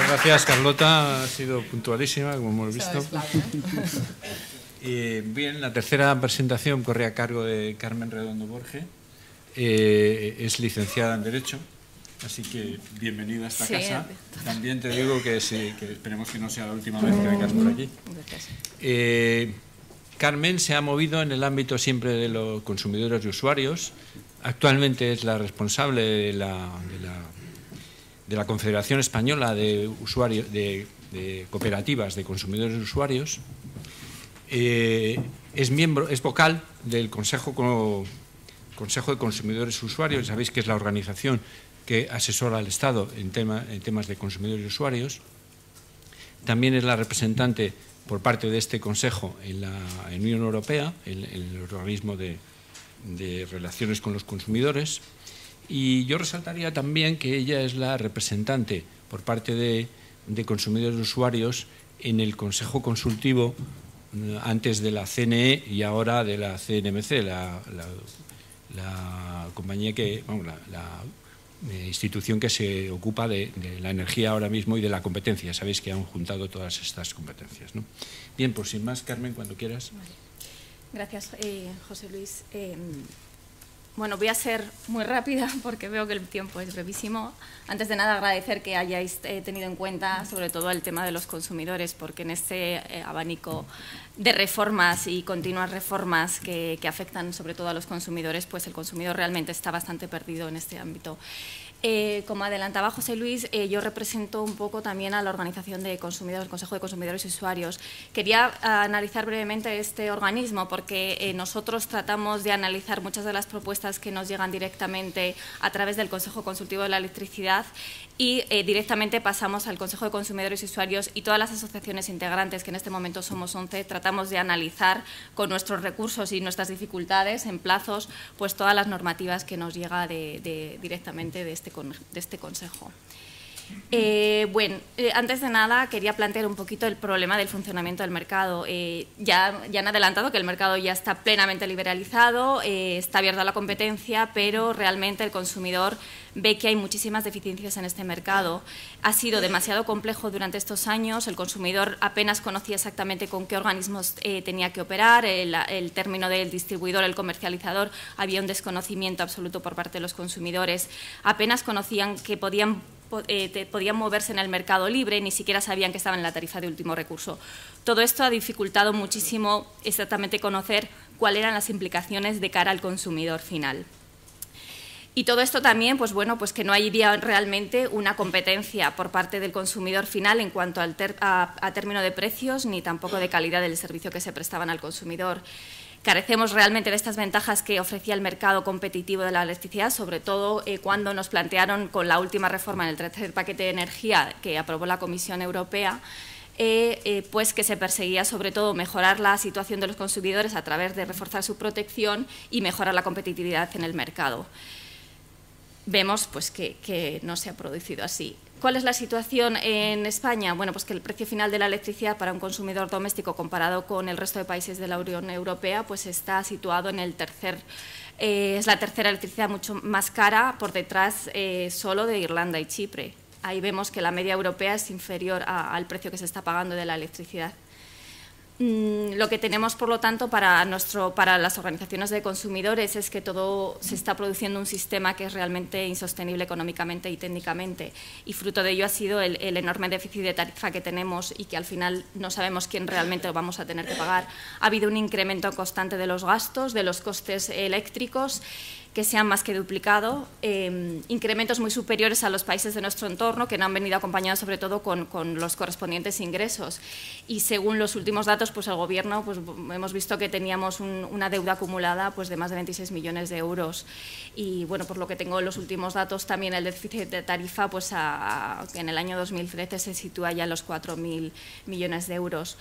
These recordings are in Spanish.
Gracias, Carlota. Ha sido puntualísima, como hemos visto. Bien, la tercera presentación corre a cargo de Carmen Redondo Borge. Es licenciada en Derecho, así que bienvenida a esta casa. También te digo que esperemos que no sea la última vez que vengas por aquí. Carmen se ha movido en el ámbito siempre de los consumidores y usuarios. Actualmente es la responsable de la Confederación Española de Cooperativas de Consumidores y Usuarios. Es vocal del Consejo de Consumidores y Usuarios. Sabéis que es la organización que asesora al Estado en temas de consumidores y usuarios. También es la representante por parte de este Consejo en la Unión Europea, en el organismo de relaciones con los consumidores. Y yo resaltaría también que ella es la representante por parte de consumidores y usuarios en el Consejo Consultivo antes de la CNE y ahora de la CNMC, la compañía la institución que se ocupa de la energía ahora mismo y de la competencia. Sabéis que han juntado todas estas competencias, ¿no? Bien, pues sin más, Carmen, cuando quieras. Vale. Gracias, José Luis. Bueno, voy a ser muy rápida porque veo que el tiempo es brevísimo. Antes de nada, agradecer que hayáis tenido en cuenta sobre todo el tema de los consumidores, porque en este abanico de reformas y continuas reformas que afectan sobre todo a los consumidores, pues el consumidor realmente está bastante perdido en este ámbito. Como adelantaba José Luis, yo represento un poco también a la organización de consumidores, el Consejo de Consumidores y Usuarios. Quería analizar brevemente este organismo porque nosotros tratamos de analizar muchas de las propuestas que nos llegan directamente a través del Consejo Consultivo de la Electricidad y directamente pasamos al Consejo de Consumidores y Usuarios y todas las asociaciones integrantes, que en este momento somos 11, tratamos de analizar con nuestros recursos y nuestras dificultades en plazos pues todas las normativas que nos llega directamente de este Consejo. Bueno, antes de nada quería plantear un poquito el problema del funcionamiento del mercado. Ya han adelantado que el mercado ya está plenamente liberalizado, está abierto a la competencia, pero realmente el consumidor ve que hay muchísimas deficiencias en este mercado. Ha sido demasiado complejo durante estos años, el consumidor apenas conocía exactamente con qué organismos tenía que operar, el término del distribuidor, el comercializador, había un desconocimiento absoluto por parte de los consumidores, apenas conocían que podían moverse en el mercado libre, ni siquiera sabían que estaban en la tarifa de último recurso. Todo esto ha dificultado muchísimo exactamente conocer cuáles eran las implicaciones de cara al consumidor final. Y todo esto también, pues bueno, pues que no había realmente una competencia por parte del consumidor final en cuanto a término de precios, ni tampoco de calidad del servicio que se prestaban al consumidor. Carecemos realmente de estas ventajas que ofrecía el mercado competitivo de la electricidad, sobre todo cuando nos plantearon con la última reforma en el tercer paquete de energía que aprobó la Comisión Europea, pues que se perseguía sobre todo mejorar la situación de los consumidores a través de reforzar su protección y mejorar la competitividad en el mercado. Vemos pues, que no se ha producido así. ¿Cuál es la situación en España? Bueno, pues que el precio final de la electricidad para un consumidor doméstico comparado con el resto de países de la Unión Europea pues está situado en el es la tercera electricidad mucho más cara por detrás solo de Irlanda y Chipre. Ahí vemos que la media europea es inferior al precio que se está pagando de la electricidad. Lo que tenemos, por lo tanto, para las organizaciones de consumidores es que todo se está produciendo un sistema que es realmente insostenible económicamente y técnicamente, y fruto de ello ha sido el enorme déficit de tarifa que tenemos y que al final no sabemos quién realmente lo vamos a tener que pagar. Ha habido un incremento constante de los gastos, de los costes eléctricos, que se han más que duplicado, incrementos muy superiores a los países de nuestro entorno, que no han venido acompañados sobre todo con los correspondientes ingresos. Y según los últimos datos, pues el Gobierno pues, hemos visto que teníamos una deuda acumulada pues, de más de 26 millones de euros. Y bueno, por lo que tengo los últimos datos, también el déficit de tarifa pues, en el año 2013 se sitúa ya en los 4.000 millones de euros.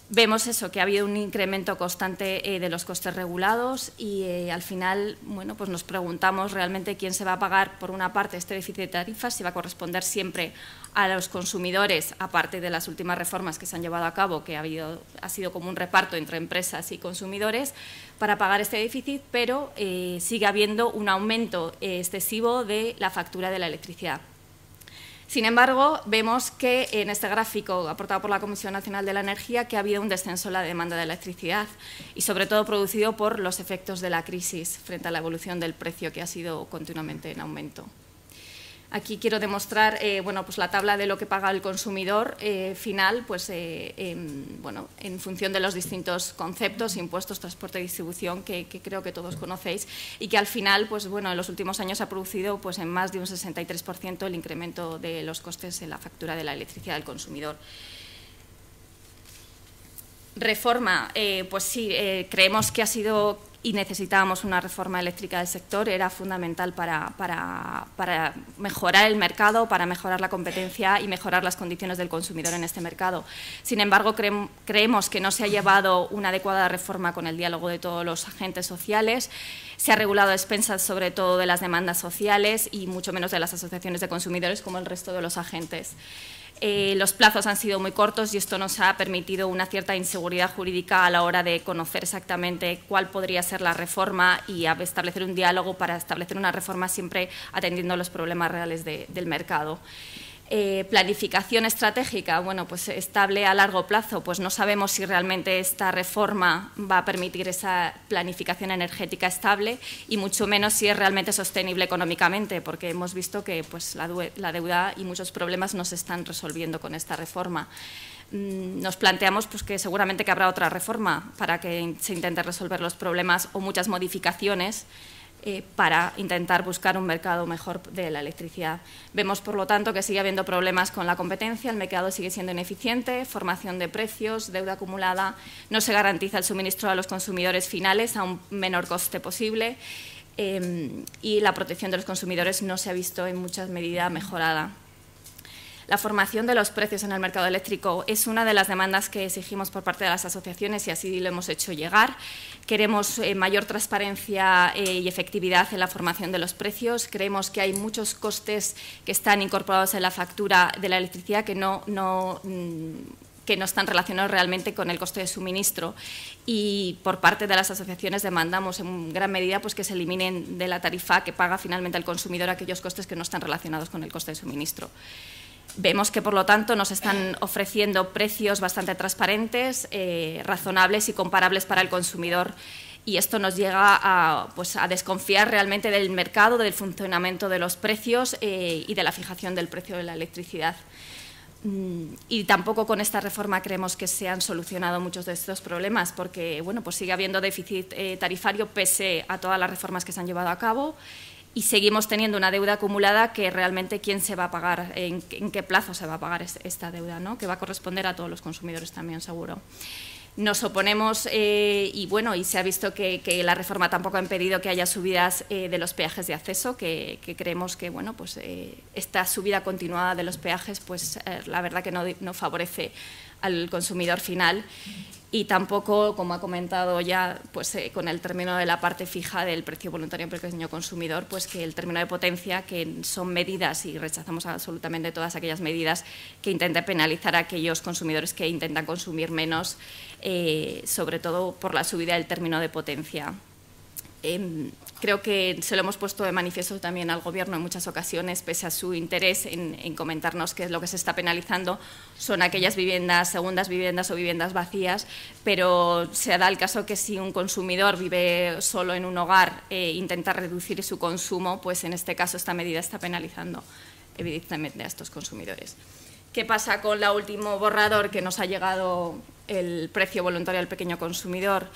Vemos eso, que ha habido un incremento constante de los costes regulados y al final bueno, pues nos preguntamos realmente quién se va a pagar por una parte este déficit de tarifas, si va a corresponder siempre a los consumidores, aparte de las últimas reformas que se han llevado a cabo, que ha sido como un reparto entre empresas y consumidores para pagar este déficit, pero sigue habiendo un aumento excesivo de la factura de la electricidad. Sin embargo, vemos que en este gráfico aportado por la Comisión Nacional de la Energía que ha habido un descenso en la demanda de electricidad y sobre todo producido por los efectos de la crisis frente a la evolución del precio que ha sido continuamente en aumento. Aquí quiero demostrar bueno, pues la tabla de lo que paga el consumidor final pues, bueno, en función de los distintos conceptos, impuestos, transporte y distribución que creo que todos conocéis y que al final pues, bueno, en los últimos años ha producido pues, en más de un 63% el incremento de los costes en la factura de la electricidad del consumidor. Reforma, pues sí, creemos que ha sido y necesitábamos una reforma eléctrica del sector, era fundamental para mejorar el mercado, para mejorar la competencia y mejorar las condiciones del consumidor en este mercado. Sin embargo, creemos que no se ha llevado una adecuada reforma con el diálogo de todos los agentes sociales, se ha regulado a expensas sobre todo de las demandas sociales y mucho menos de las asociaciones de consumidores como el resto de los agentes. Los plazos han sido muy cortos y esto nos ha permitido una cierta inseguridad jurídica a la hora de conocer exactamente cuál podría ser la reforma y establecer un diálogo para establecer una reforma siempre atendiendo a los problemas reales del mercado. Planificación estratégica, bueno, pues estable a largo plazo, pues no sabemos si realmente esta reforma va a permitir esa planificación energética estable y mucho menos si es realmente sostenible económicamente, porque hemos visto que pues, la deuda y muchos problemas no se están resolviendo con esta reforma. Nos planteamos pues, que seguramente que habrá otra reforma para que se intente resolver los problemas o muchas modificaciones para intentar buscar un mercado mejor de la electricidad. Vemos, por lo tanto, que sigue habiendo problemas con la competencia, el mercado sigue siendo ineficiente, formación de precios, deuda acumulada, no se garantiza el suministro a los consumidores finales a un menor coste posible y la protección de los consumidores no se ha visto en mucha medida mejorada. La formación de los precios en el mercado eléctrico es una de las demandas que exigimos por parte de las asociaciones y así lo hemos hecho llegar. Queremos mayor transparencia y efectividad en la formación de los precios. Creemos que hay muchos costes que están incorporados en la factura de la electricidad que no están relacionados realmente con el coste de suministro y por parte de las asociaciones demandamos en gran medida pues, que se eliminen de la tarifa que paga finalmente el consumidor aquellos costes que no están relacionados con el coste de suministro. Vemos que, por lo tanto, nos están ofreciendo precios bastante transparentes, razonables y comparables para el consumidor y esto nos llega pues, a desconfiar realmente del mercado, del funcionamiento de los precios y de la fijación del precio de la electricidad. Y tampoco con esta reforma creemos que se han solucionado muchos de estos problemas porque bueno, pues sigue habiendo déficit tarifario pese a todas las reformas que se han llevado a cabo y seguimos teniendo una deuda acumulada que realmente quién se va a pagar, en qué plazo se va a pagar esta deuda, ¿no? Que va a corresponder a todos los consumidores también, seguro. Nos oponemos y bueno, y se ha visto que la reforma tampoco ha impedido que haya subidas de los peajes de acceso, que creemos que bueno, pues, esta subida continuada de los peajes pues, la verdad que no favorece al consumidor final y tampoco, como ha comentado ya, pues, con el término de la parte fija del precio voluntario por el pequeño consumidor, pues que el término de potencia, que son medidas y rechazamos absolutamente todas aquellas medidas que intenten penalizar a aquellos consumidores que intentan consumir menos, sobre todo por la subida del término de potencia. Creo que se lo hemos puesto de manifiesto también al Gobierno en muchas ocasiones, pese a su interés en comentarnos qué es lo que se está penalizando, son aquellas viviendas, segundas viviendas o viviendas vacías, pero se da el caso que si un consumidor vive solo en un hogar e intenta reducir su consumo, pues en este caso esta medida está penalizando evidentemente a estos consumidores. ¿Qué pasa con el último borrador que nos ha llegado el precio voluntario al pequeño consumidor?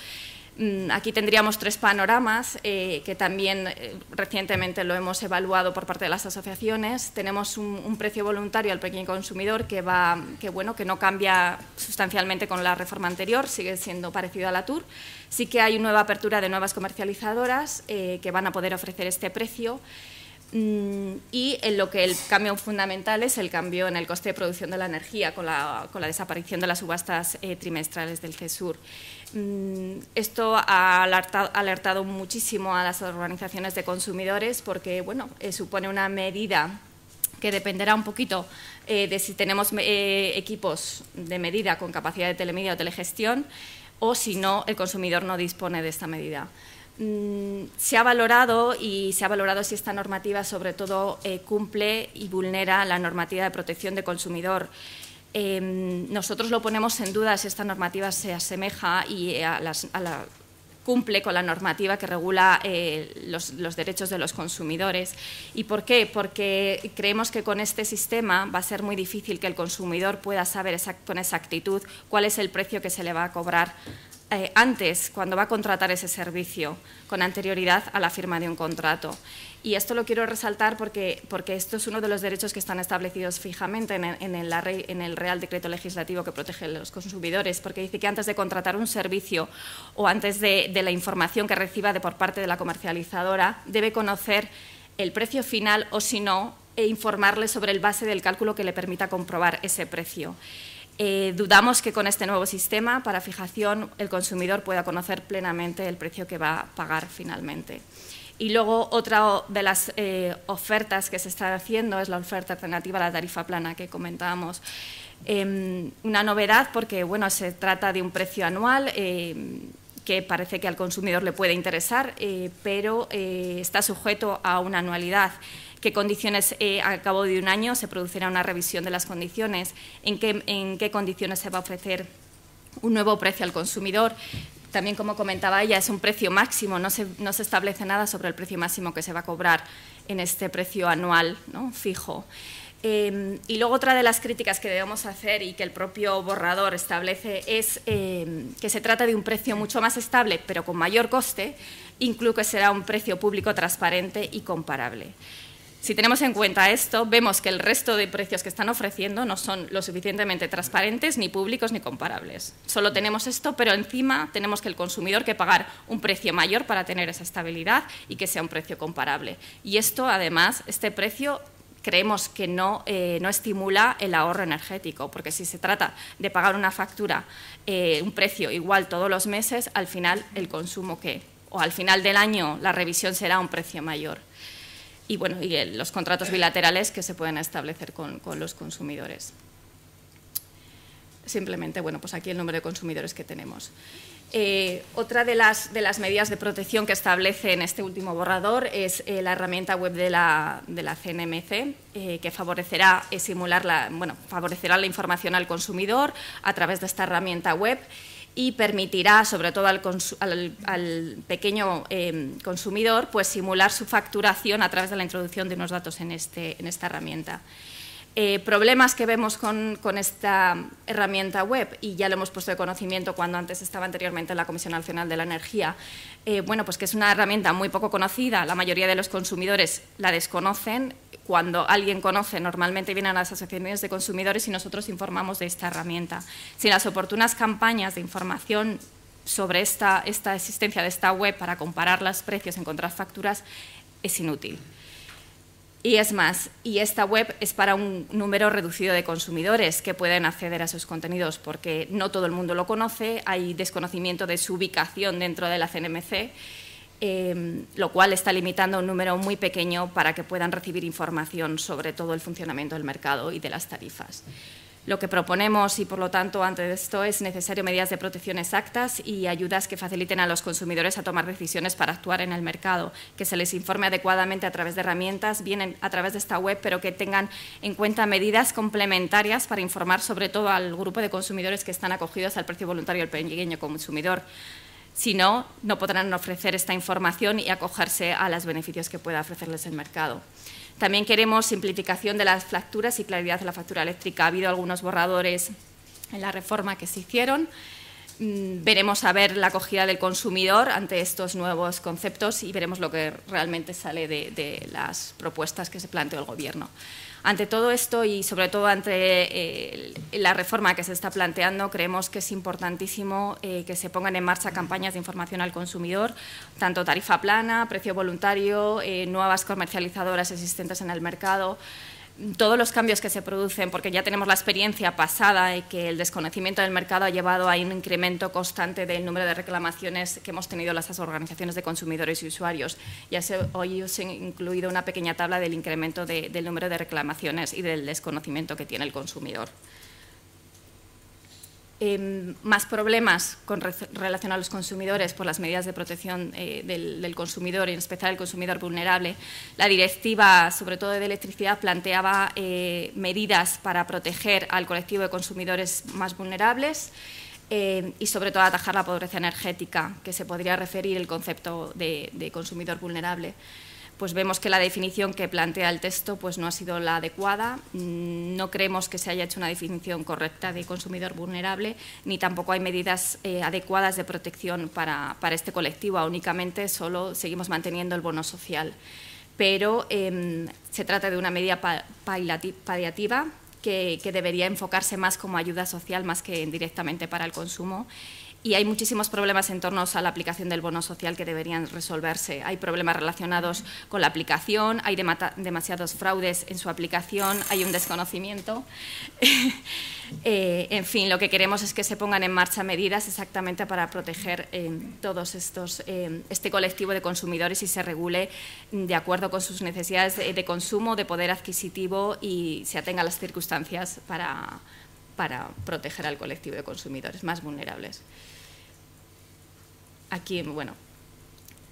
Aquí tendríamos tres panoramas que también recientemente lo hemos evaluado por parte de las asociaciones. Tenemos un precio voluntario al pequeño consumidor que no cambia sustancialmente con la reforma anterior, sigue siendo parecido a la TUR. Sí que hay una nueva apertura de nuevas comercializadoras que van a poder ofrecer este precio. Y en lo que el cambio fundamental es el cambio en el coste de producción de la energía con la desaparición de las subastas trimestrales del CESUR. Esto ha alertado muchísimo a las organizaciones de consumidores porque bueno, supone una medida que dependerá un poquito de si tenemos equipos de medida con capacidad de telemedida o telegestión o si no, el consumidor no dispone de esta medida. se ha valorado si esta normativa sobre todo cumple y vulnera la normativa de protección de consumidor. Nosotros lo ponemos en duda si esta normativa se asemeja y cumple con la normativa que regula los derechos de los consumidores. ¿Y por qué? Porque creemos que con este sistema va a ser muy difícil que el consumidor pueda saber con exactitud cuál es el precio que se le va a cobrar antes, cuando va a contratar ese servicio, con anterioridad a la firma de un contrato. Y esto lo quiero resaltar porque esto es uno de los derechos que están establecidos fijamente en el Real Decreto Legislativo que protege a los consumidores, porque dice que antes de contratar un servicio o antes de la información que reciba por parte de la comercializadora, debe conocer el precio final o, si no, informarle sobre el base del cálculo que le permita comprobar ese precio. Dudamos que con este nuevo sistema para fijación el consumidor pueda conocer plenamente el precio que va a pagar finalmente. Y luego otra de las ofertas que se está haciendo es la oferta alternativa a la tarifa plana que comentábamos. Una novedad porque bueno, se trata de un precio anual que parece que al consumidor le puede interesar, pero está sujeto a una anualidad. ¿Qué condiciones al cabo de un año se producirá una revisión de las condiciones? ¿En qué condiciones se va a ofrecer un nuevo precio al consumidor? También, como comentaba ella, es un precio máximo, no se establece nada sobre el precio máximo que se va a cobrar en este precio anual, ¿no?, fijo. Y luego otra de las críticas que debemos hacer y que el propio borrador establece es que se trata de un precio mucho más estable, pero con mayor coste, incluso que será un precio público transparente y comparable. Si tenemos en cuenta esto, vemos que el resto de precios que están ofreciendo no son lo suficientemente transparentes, ni públicos, ni comparables. Solo tenemos esto, pero encima tenemos que el consumidor que pagar un precio mayor para tener esa estabilidad y que sea un precio comparable. Y esto, además, este precio creemos que no estimula el ahorro energético, porque si se trata de pagar una factura, un precio igual todos los meses, al final el consumo o al final del año la revisión será un precio mayor. Y bueno, y los contratos bilaterales que se pueden establecer con los consumidores. Simplemente, bueno, pues aquí el número de consumidores que tenemos. Otra de las medidas de protección que establece en este último borrador es la herramienta web de la CNMC, que favorecerá favorecerá la información al consumidor a través de esta herramienta web y permitirá, sobre todo al pequeño consumidor, pues simular su facturación a través de la introducción de unos datos en esta herramienta. Problemas que vemos con esta herramienta web, y ya lo hemos puesto de conocimiento cuando antes estaba anteriormente en la Comisión Nacional de la Energía, bueno, pues que es una herramienta muy poco conocida, la mayoría de los consumidores la desconocen. Cuando alguien conoce, normalmente vienen a las asociaciones de consumidores y nosotros informamos de esta herramienta. Sin las oportunas campañas de información sobre esta existencia de esta web para comparar los precios, encontrar facturas, es inútil. Y es más, esta web es para un número reducido de consumidores que pueden acceder a esos contenidos, porque no todo el mundo lo conoce, hay desconocimiento de su ubicación dentro de la CNMC, lo cual está limitando a un número muy pequeño para que puedan recibir información sobre todo el funcionamiento del mercado y de las tarifas. Lo que proponemos, y por lo tanto ante esto, es necesario medidas de protección exactas y ayudas que faciliten a los consumidores a tomar decisiones para actuar en el mercado, que se les informe adecuadamente a través de herramientas, bien a través de esta web, pero que tengan en cuenta medidas complementarias para informar sobre todo al grupo de consumidores que están acogidos al precio voluntario del pequeño consumidor. Si no, no podrán ofrecer esta información y acogerse a los beneficios que pueda ofrecerles el mercado. También queremos simplificación de las facturas y claridad de la factura eléctrica. Ha habido algunos borradores en la reforma que se hicieron. Veremos a ver la acogida del consumidor ante estos nuevos conceptos y veremos lo que realmente sale de las propuestas que se planteó el Gobierno. Ante todo esto y sobre todo ante la reforma que se está planteando, creemos que es importantísimo que se pongan en marcha campañas de información al consumidor, tanto tarifa plana, precio voluntario, nuevas comercializadoras existentes en el mercado. Todos los cambios que se producen, porque ya tenemos la experiencia pasada de que el desconocimiento del mercado ha llevado a un incremento constante del número de reclamaciones que hemos tenido las organizaciones de consumidores y usuarios. Hoy os he incluido una pequeña tabla del incremento del número de reclamaciones y del desconocimiento que tiene el consumidor. más problemas con relación a los consumidores por las medidas de protección del consumidor, y en especial el consumidor vulnerable. La directiva, sobre todo de electricidad, planteaba medidas para proteger al colectivo de consumidores más vulnerables y, sobre todo, atajar la pobreza energética, que se podría referir el concepto de consumidor vulnerable. Pues vemos que la definición que plantea el texto pues no ha sido la adecuada. No creemos que se haya hecho una definición correcta de consumidor vulnerable, ni tampoco hay medidas adecuadas de protección para este colectivo. Únicamente solo seguimos manteniendo el bono social. Pero se trata de una medida paliativa que debería enfocarse más como ayuda social más que directamente para el consumo. Y hay muchísimos problemas en torno a la aplicación del bono social que deberían resolverse. Hay problemas relacionados con la aplicación, hay demasiados fraudes en su aplicación, hay un desconocimiento. En fin, lo que queremos es que se pongan en marcha medidas exactamente para proteger todos este colectivo de consumidores y se regule de acuerdo con sus necesidades de consumo, de poder adquisitivo y se atenga a las circunstancias para proteger al colectivo de consumidores más vulnerables. Aquí, bueno,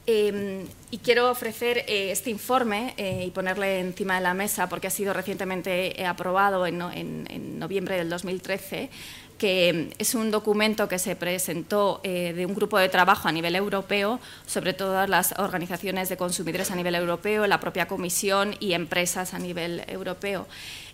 y quiero ofrecer este informe y ponerle encima de la mesa porque ha sido recientemente aprobado en noviembre del 2013, que es un documento que se presentó de un grupo de trabajo a nivel europeo, sobre todas las organizaciones de consumidores a nivel europeo, la propia Comisión y empresas a nivel europeo,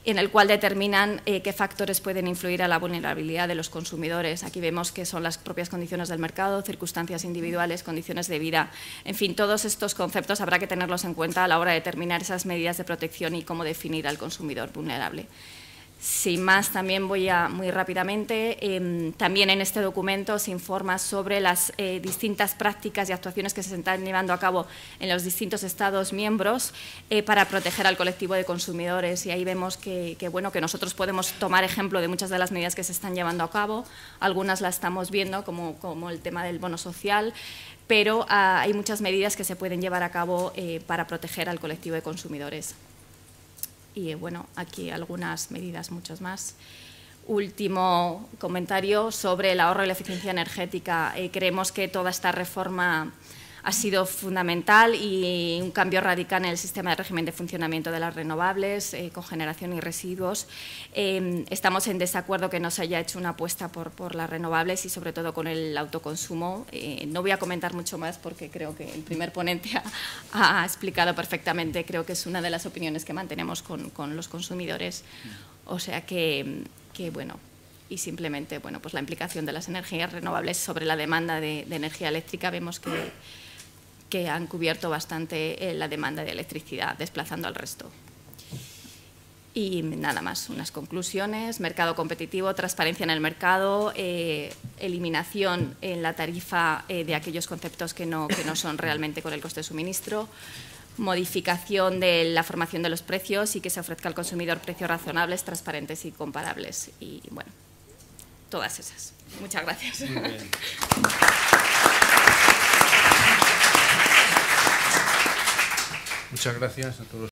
en el cual determinan qué factores pueden influir a la vulnerabilidad de los consumidores. Aquí vemos que son las propias condiciones del mercado, circunstancias individuales, condiciones de vida. En fin, todos estos conceptos habrá que tenerlos en cuenta a la hora de determinar esas medidas de protección y cómo definir al consumidor vulnerable. Sin más, también voy muy rápidamente. También en este documento se informa sobre las distintas prácticas y actuaciones que se están llevando a cabo en los distintos Estados miembros para proteger al colectivo de consumidores. Y ahí vemos que nosotros podemos tomar ejemplo de muchas de las medidas que se están llevando a cabo. Algunas las estamos viendo, como el tema del bono social, pero hay muchas medidas que se pueden llevar a cabo para proteger al colectivo de consumidores. Y bueno, aquí algunas medidas, muchas más. Último comentario sobre el ahorro y la eficiencia energética. Creemos que toda esta reforma ha sido fundamental y un cambio radical en el sistema de régimen de funcionamiento de las renovables, cogeneración y residuos. Estamos en desacuerdo que no se haya hecho una apuesta por las renovables y sobre todo con el autoconsumo. No voy a comentar mucho más porque creo que el primer ponente ha explicado perfectamente, creo que es una de las opiniones que mantenemos con los consumidores. O sea que bueno, y simplemente pues la implicación de las energías renovables sobre la demanda de energía eléctrica, vemos que han cubierto bastante la demanda de electricidad, desplazando al resto. Y nada más, unas conclusiones: mercado competitivo, transparencia en el mercado, eliminación en la tarifa de aquellos conceptos que no son realmente con el coste de suministro, modificación de la formación de los precios y que se ofrezca al consumidor precios razonables, transparentes y comparables. Y bueno, todas esas. Muchas gracias. Muy bien. Muchas gracias a todos.